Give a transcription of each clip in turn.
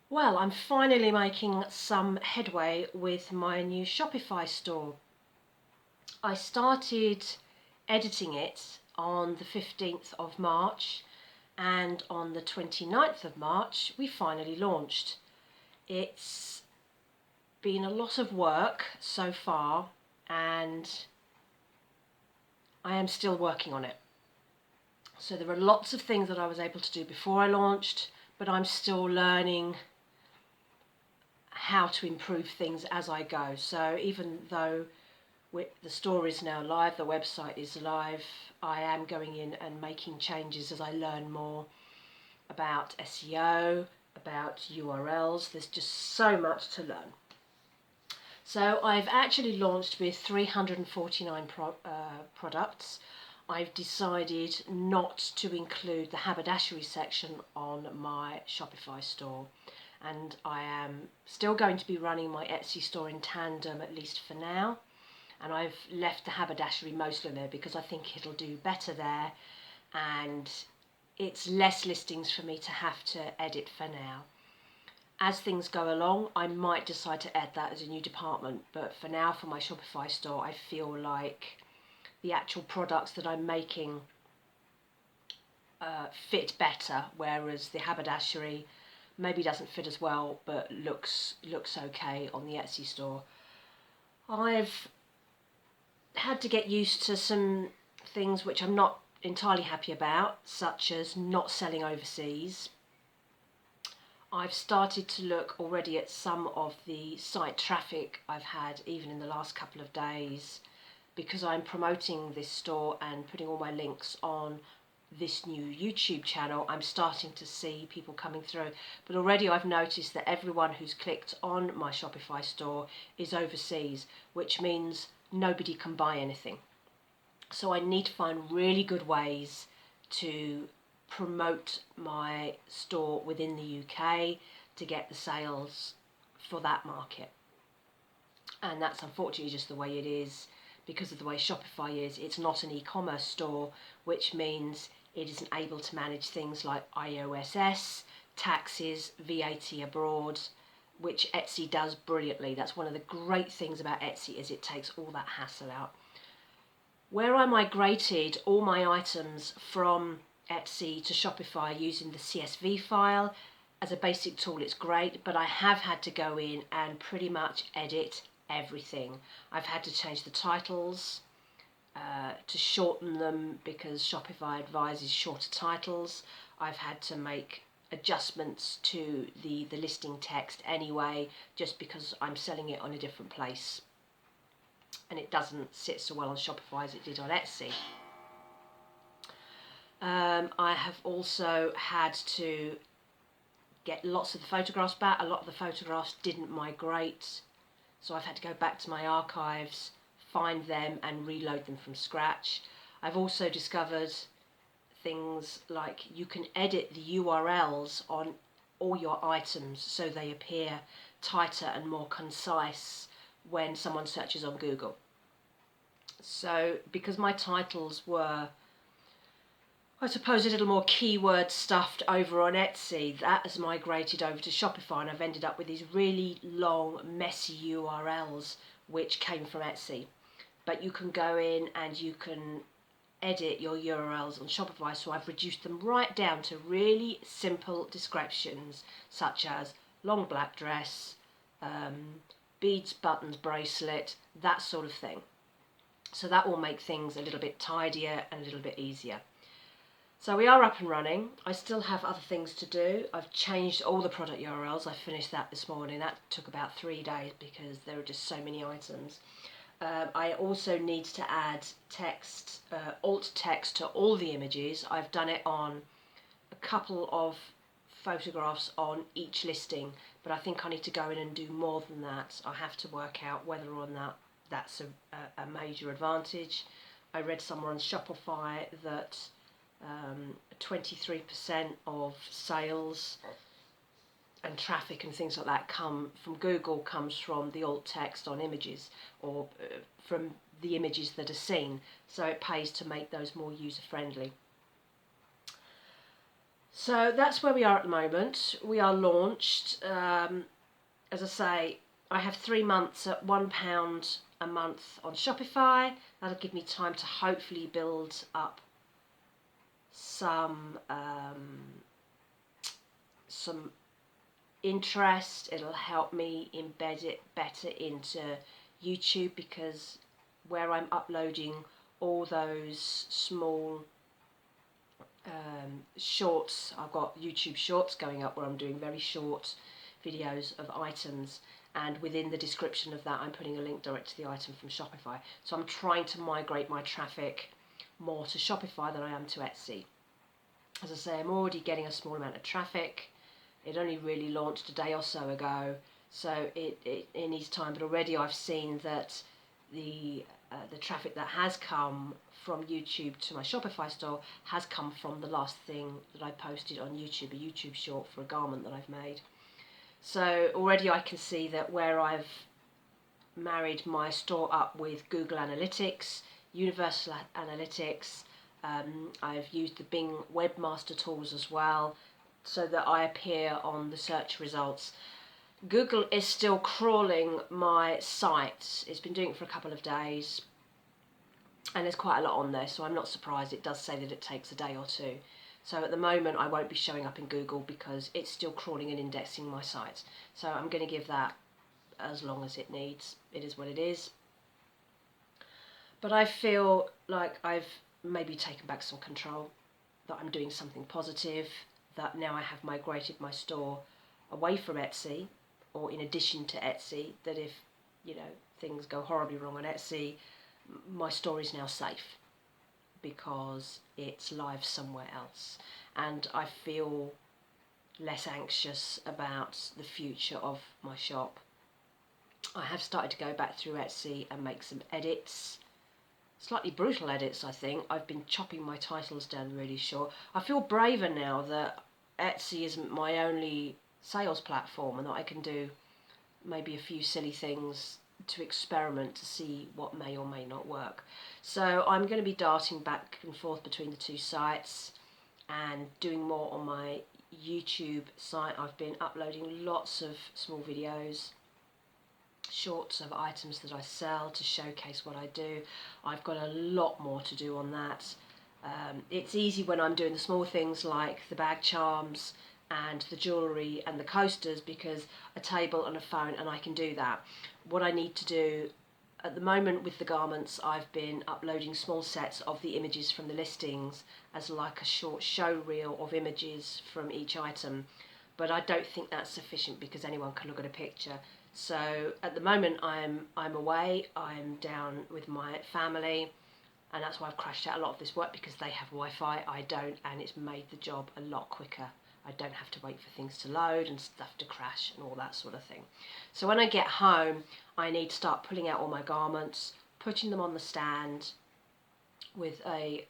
Well, I'm finally making some headway with my new Shopify store. I started editing it on the 15th of March, and on the 29th of March we finally launched. It's been a lot of work so far, and I am still working on it. So there are lots of things that I was able to do before I launched, but I'm still learning how to improve things as I go. So even though the store is now live, the website is live, I am going in and making changes as I learn more about SEO, about URLs. There's just so much to learn. So I've actually launched with 349 products. I've decided not to include the haberdashery section on my Shopify store, and I am still going to be running my Etsy store in tandem, at least for now, and I've left the haberdashery mostly there because I think it'll do better there, and it's less listings for me to have to edit for now. As things go along, I might decide to add that as a new department, but for now, for my Shopify store, I feel like the actual products that I'm making fit better, whereas the haberdashery maybe doesn't fit as well, but looks okay on the Etsy store. I've had to get used to some things which I'm not entirely happy about, such as not selling overseas. I've started to look already at some of the site traffic I've had even in the last couple of days, because I'm promoting this store and putting all my links on this new YouTube channel. I'm starting to see people coming through, but already I've noticed that everyone who's clicked on my Shopify store is overseas, which means nobody can buy anything. So I need to find really good ways to promote my store within the UK to get the sales for that market. And that's unfortunately just the way it is because of the way Shopify is. It's not an e-commerce store, which means it isn't able to manage things like IOSS, taxes, VAT abroad, which Etsy does brilliantly. That's one of the great things about Etsy, is it takes all that hassle out. Where I migrated all my items from Etsy to Shopify using the CSV file, as a basic tool it's great, but I have had to go in and pretty much edit everything. I've had to change the titles to shorten them because Shopify advises shorter titles. I've had to make adjustments to the listing text anyway, just because I'm selling it on a different place and it doesn't sit so well on Shopify as it did on Etsy. I have also had to get lots of the photographs back. A lot of the photographs didn't migrate, so I've had to go back to my archives, find them and reload them from scratch. I've also discovered things like you can edit the URLs on all your items so they appear tighter and more concise when someone searches on Google. So because my titles were, I suppose, a little more keyword stuffed over on Etsy, that has migrated over to Shopify, and I've ended up with these really long, messy URLs which came from Etsy. But you can go in and you can edit your URLs on Shopify, so I've reduced them right down to really simple descriptions, such as long black dress, beads, buttons, bracelet, that sort of thing. So that will make things a little bit tidier and a little bit easier. So we are up and running. I still have other things to do. I've changed all the product URLs. I finished that this morning. That took about 3 days because there are just so many items. I also need to add text, alt text to all the images. I've done it on a couple of photographs on each listing, but I think I need to go in and do more than that. I have to work out whether or not that's a major advantage. I read somewhere on Shopify that 23% of sales and traffic and things like that come from Google, comes from the alt text on images, or from the images that are seen, so it pays to make those more user friendly. So that's where we are at the moment. We are launched. As I say, I have 3 months at £1 a month on Shopify. That'll give me time to hopefully build up some interest. It'll help me embed it better into YouTube, because where I'm uploading all those small shorts, I've got YouTube shorts going up where I'm doing very short videos of items, and within the description of that I'm putting a link direct to the item from Shopify. So I'm trying to migrate my traffic more to Shopify than I am to Etsy. As I say, I'm already getting a small amount of traffic. It only really launched a day or so ago, so it needs time, but already I've seen that the traffic that has come from YouTube to my Shopify store has come from the last thing that I posted on YouTube, a YouTube short for a garment that I've made. So already I can see that where I've married my store up with Google Analytics, Universal Analytics, I've used the Bing Webmaster tools as well, so that I appear on the search results. Google is still crawling my site. It's been doing it for a couple of days, and there's quite a lot on there, so I'm not surprised. It does say that it takes a day or two. So at the moment I won't be showing up in Google because it's still crawling and indexing my site. So I'm going to give that as long as it needs. It is what it is. But I feel like I've maybe taken back some control, that I'm doing something positive, that now I have migrated my store away from Etsy, or in addition to Etsy, that if, things go horribly wrong on Etsy, my store is now safe because it's live somewhere else. And I feel less anxious about the future of my shop. I have started to go back through Etsy and make some edits. Slightly brutal edits, I think. I've been chopping my titles down really short. I feel braver now that Etsy isn't my only sales platform, and that I can do maybe a few silly things to experiment to see what may or may not work. So I'm going to be darting back and forth between the two sites and doing more on my YouTube site. I've been uploading lots of small videos, shorts of items that I sell to showcase what I do. I've got a lot more to do on that. It's easy when I'm doing the small things like the bag charms and the jewellery and the coasters, because a table and a phone and I can do that. What I need to do at the moment with the garments, I've been uploading small sets of the images from the listings as like a short show reel of images from each item, but I don't think that's sufficient because anyone can look at a picture. So at the moment I'm away, I'm down with my family, and that's why I've crashed out a lot of this work, because they have Wi-Fi, I don't, and it's made the job a lot quicker. I don't have to wait for things to load and stuff to crash and all that sort of thing. So when I get home, I need to start pulling out all my garments, putting them on the stand with a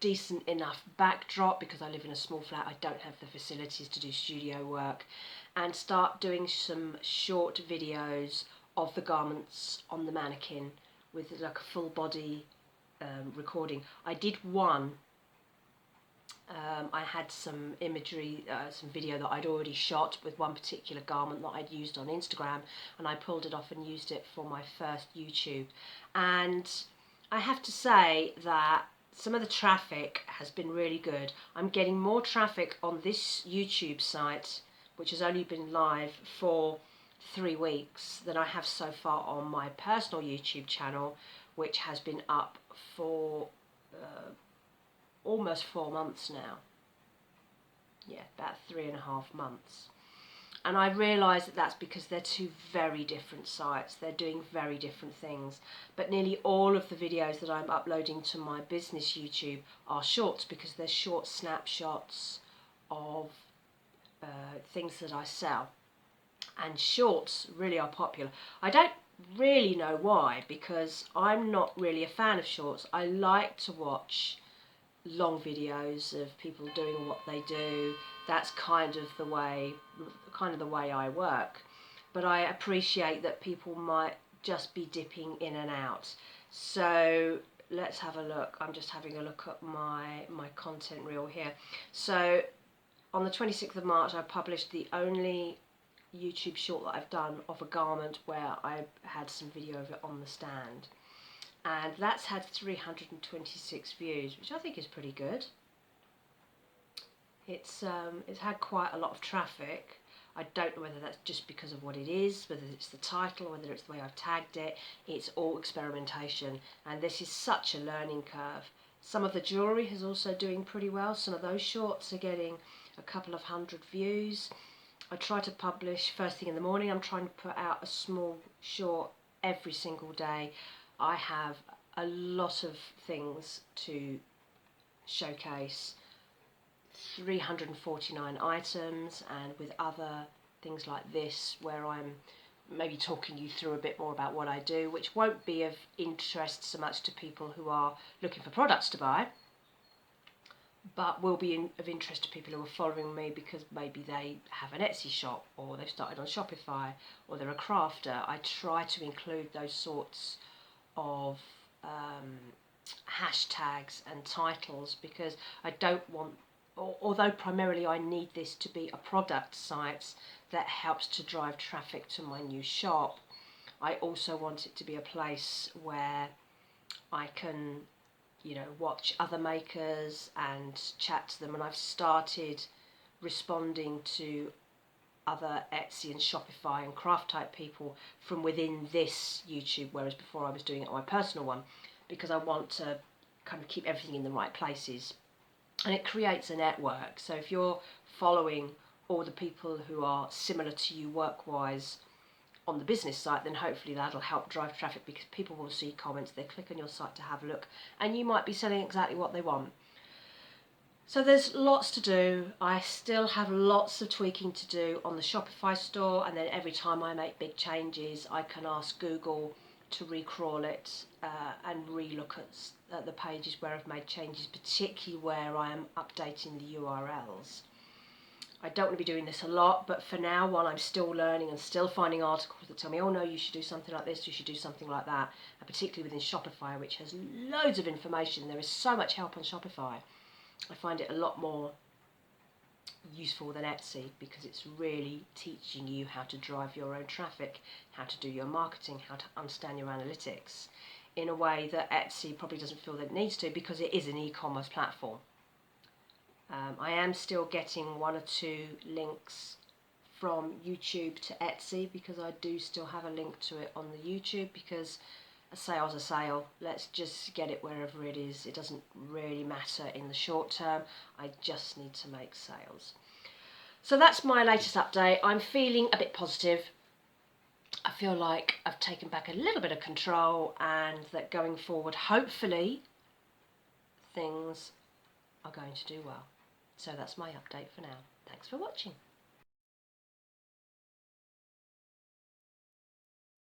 decent enough backdrop, because I live in a small flat, I don't have the facilities to do studio work, and start doing some short videos of the garments on the mannequin with like a full body recording. I did one. I had some imagery, some video that I'd already shot with one particular garment that I'd used on Instagram, and I pulled it off and used it for my first YouTube. And I have to say that some of the traffic has been really good. I'm getting more traffic on this YouTube site, which has only been live for 3 weeks, than I have so far on my personal YouTube channel, which has been up for almost 4 months now. Yeah, about 3.5 months. And I realise that that's because they're two very different sites. They're doing very different things. But nearly all of the videos that I'm uploading to my business YouTube are shorts, because they're short snapshots of things that I sell. And shorts really are popular. I don't really know why, because I'm not really a fan of shorts. I like to watch long videos of people doing what they do. That's kind of the way I work. But I appreciate that people might just be dipping in and out. So let's have a look. I'm just having a look at my content reel here. So on the 26th of March, I published the only YouTube short that I've done of a garment where I had some video of it on the stand. And that's had 326 views, which I think is pretty good. It's had quite a lot of traffic. I don't know whether that's just because of what it is, whether it's the title, whether it's the way I've tagged it. It's all experimentation, and this is such a learning curve. Some of the jewellery is also doing pretty well. Some of those shorts are getting a couple of hundred views. I try to publish first thing in the morning. I'm trying to put out a small short every single day. I have a lot of things to showcase. 349 items, and with other things like this where I'm maybe talking you through a bit more about what I do, which won't be of interest so much to people who are looking for products to buy, but will be of interest to people who are following me because maybe they have an Etsy shop, or they've started on Shopify, or they're a crafter. I try to include those sorts of hashtags and titles because I don't want, although primarily I need this to be a product site that helps to drive traffic to my new shop, I also want it to be a place where I can, watch other makers and chat to them. And I've started responding to other Etsy and Shopify and craft type people from within this YouTube, whereas before I was doing it on my personal one, because I want to kind of keep everything in the right places. And it creates a network. So if you're following all the people who are similar to you work-wise on the business site, then hopefully that'll help drive traffic, because people will see comments, they click on your site to have a look, and you might be selling exactly what they want. So there's lots to do. I still have lots of tweaking to do on the Shopify store, and then every time I make big changes, I can ask Google to recrawl it and re-look at the pages where I've made changes, particularly where I am updating the URLs. I don't want to be doing this a lot, but for now, while I'm still learning and still finding articles that tell me, oh no, you should do something like this, you should do something like that, and particularly within Shopify, which has loads of information, there is so much help on Shopify. I find it a lot more useful than Etsy, because it's really teaching you how to drive your own traffic, how to do your marketing, how to understand your analytics in a way that Etsy probably doesn't feel that it needs to, because it is an e-commerce platform. I am still getting one or two links from YouTube to Etsy, because I do still have a link to it on the YouTube, because a sale's a sale. Let's just get it wherever it is. It doesn't really matter in the short term. I just need to make sales. So that's my latest update. I'm feeling a bit positive. I feel like I've taken back a little bit of control, and that going forward, hopefully, things are going to do well. So that's my update for now. Thanks for watching.